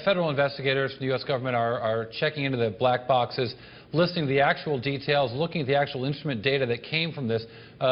Federal investigators from the U.S. government are checking into the black boxes, listening to the actual details, looking at the actual instrument data that came from this.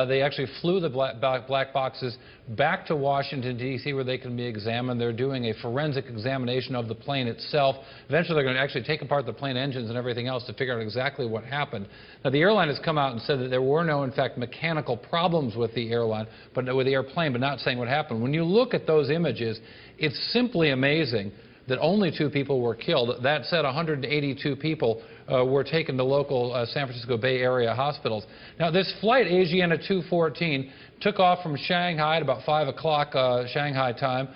They actually flew the black boxes back to Washington, D.C., where they can be examined. They're doing a forensic examination of the plane itself. Eventually, they're going to actually take apart the plane engines and everything else to figure out exactly what happened. Now, the airline has come out and said that there were no, in fact, mechanical problems with the airline, but with the airplane, but not saying what happened. When you look at those images, it's simply amazing that only 2 people were killed. That said, 182 people were taken to local San Francisco Bay Area hospitals. Now, this flight, Asiana 214, took off from Shanghai at about 5 o'clock Shanghai time,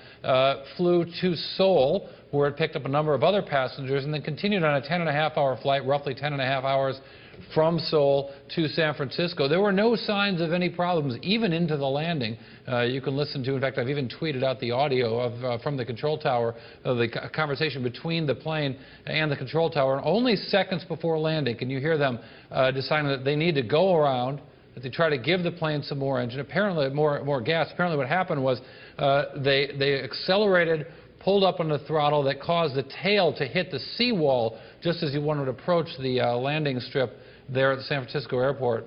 flew to Seoul, where it picked up a number of other passengers, and then continued on a 10.5-hour flight, roughly 10.5 hours from Seoul to San Francisco. There were no signs of any problems, even into the landing. You can listen to, in fact, I've even tweeted out the audio of, from the control tower, of the conversation between the plane and the control tower. And only seconds before landing can you hear them deciding that they need to go around, that they try to give the plane some more engine, apparently more gas. Apparently what happened was they accelerated, pulled up on the throttle that caused the tail to hit the seawall just as you wanted to approach the landing strip there at the San Francisco airport.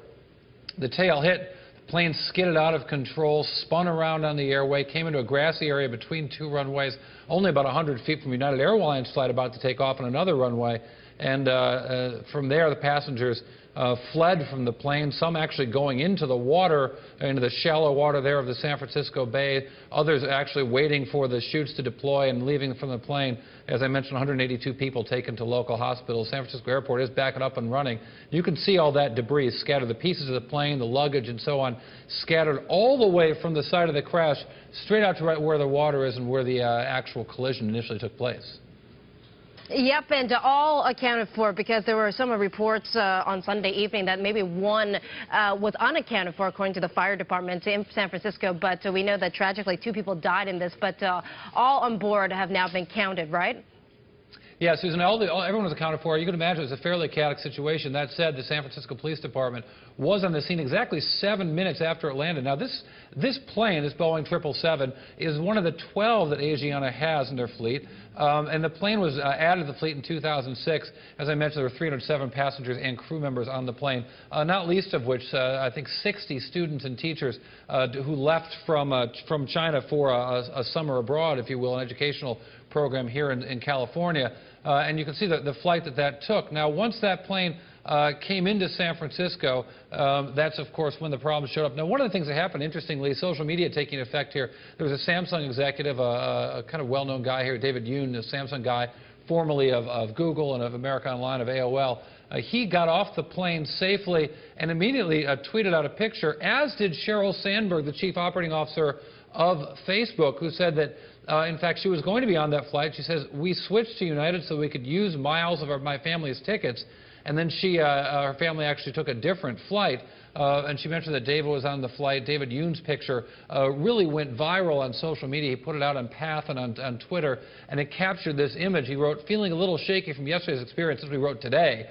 The tail hit, the plane skidded out of control, spun around on the airway, came into a grassy area between 2 runways, only about 100 feet from United Airlines flight about to take off on another runway. And from there, the passengers fled from the plane, some actually going into the water, into the shallow water there of the San Francisco Bay, others actually waiting for the chutes to deploy and leaving from the plane. As I mentioned, 182 people taken to local hospitals. San Francisco Airport is back up and running. You can see all that debris scattered, the pieces of the plane, the luggage and so on, scattered all the way from the site of the crash straight out to right where the water is and where the actual collision initially took place. Yep, and all accounted for, because there were some reports on Sunday evening that maybe one was unaccounted for, according to the fire department in San Francisco. But we know that tragically 2 people died in this, but all on board have now been counted, right? Yeah, Susan, everyone was accounted for. You can imagine it's a fairly chaotic situation. That said, the San Francisco Police Department was on the scene exactly 7 minutes after it landed. Now, this plane, this Boeing 777, is one of the 12 that Asiana has in their fleet. And the plane was added to the fleet in 2006. As I mentioned, there were 307 passengers and crew members on the plane, not least of which I think 60 students and teachers who left from China for a summer abroad, if you will, an educational program here in California. And you can see the flight that took. Now, once that plane came into San Francisco, that's, of course, when the problems showed up. Now, one of the things that happened, interestingly, social media taking effect here. There was a Samsung executive, a kind of well-known guy here, David Yoon, a Samsung guy, formerly of Google and of America Online, of AOL. He got off the plane safely and immediately tweeted out a picture, as did Sheryl Sandberg, the chief operating officer of Facebook, who said that, in fact, she was going to be on that flight. She says, we switched to United so we could use miles of my family's tickets. And then her family actually took a different flight. And she mentioned that David was on the flight. David Yoon's picture really went viral on social media. He put it out on Path and on Twitter, and it captured this image. He wrote, feeling a little shaky from yesterday's experience, as we wrote today,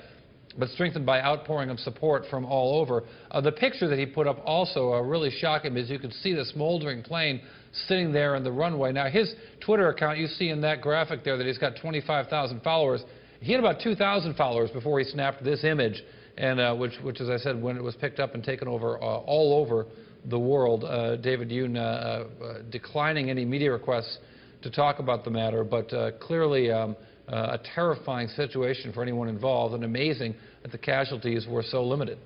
but strengthened by outpouring of support from all over. The picture that he put up also really shocked him, as you could see the smoldering plane sitting there on the runway. Now, his Twitter account, you see in that graphic there that he's got 25,000 followers. He had about 2,000 followers before he snapped this image, and which, as I said, when it was picked up and taken over all over the world, David Yoon declining any media requests to talk about the matter, but clearly a terrifying situation for anyone involved, and amazing that the casualties were so limited.